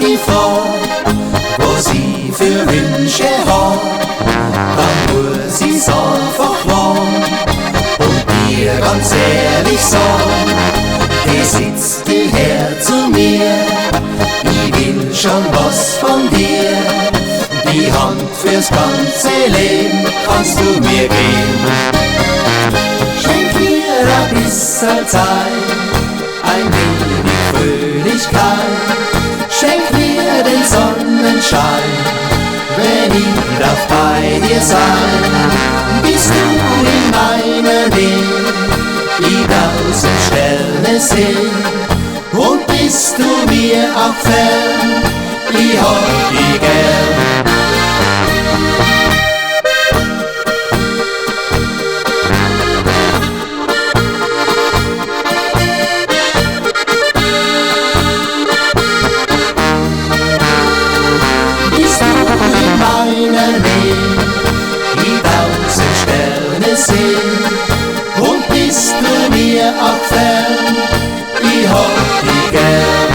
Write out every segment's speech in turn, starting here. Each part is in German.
die Frau, wo sie für Wünsche hat, dann muss sie's einfach wahren und dir ganz ehrlich sagen, geh sitzt die her zu mir, ich will schon was von dir, die Hand fürs ganze Leben kannst du mir geben. Schenk mir ein bisschen Zeit, ein wenig Fröhlichkeit, schenk mir den Sonnenschein, wenn ich darf bei dir sein, bist du in meiner Nähe, die 1000 Sterne sehen, und bist du mir auch fern, ich hab dich gern. Die 1000 Sterne sehen, und bist du mir auch fern, ich hab dich gern.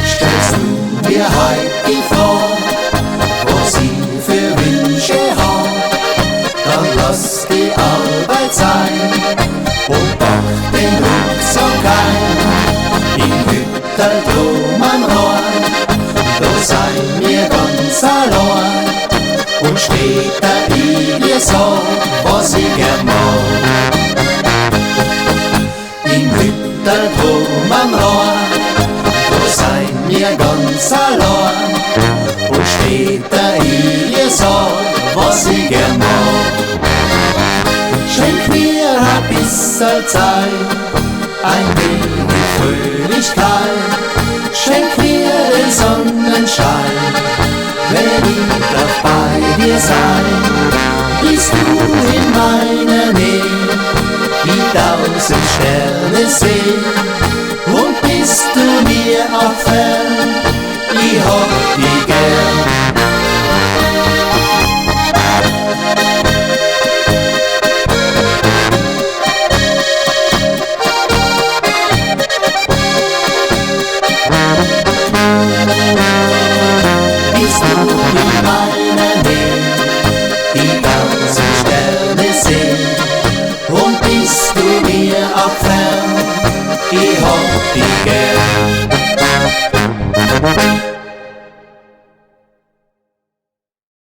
Stellst du mir heut die Frage, was ich für Wünsche hab, dann lass die Arbeit sein und pack den Rucksack ein, im Hütterl drum am Rhein, da sei mir ganz allein, und steht da ich dir sag, was ich gern mag. Im Hütterl drum am Rhein, da sei mir ganz allein, und steht da ich dir sag, was ich gern mag. Schenk mir ein bisschen Zeit, ein wenig Fröhlichkeit, schenk mir den Sonnenschein, wenn ich darf bei dir sein, bist du in meiner Nähe, die 1000 Sterne sehen, und bist du mir auch fern, ich hab dich gern. Bist du in meiner Nähe, die 1000 Sterne sehen, und bist du mir auch fern, ich hab dich gern.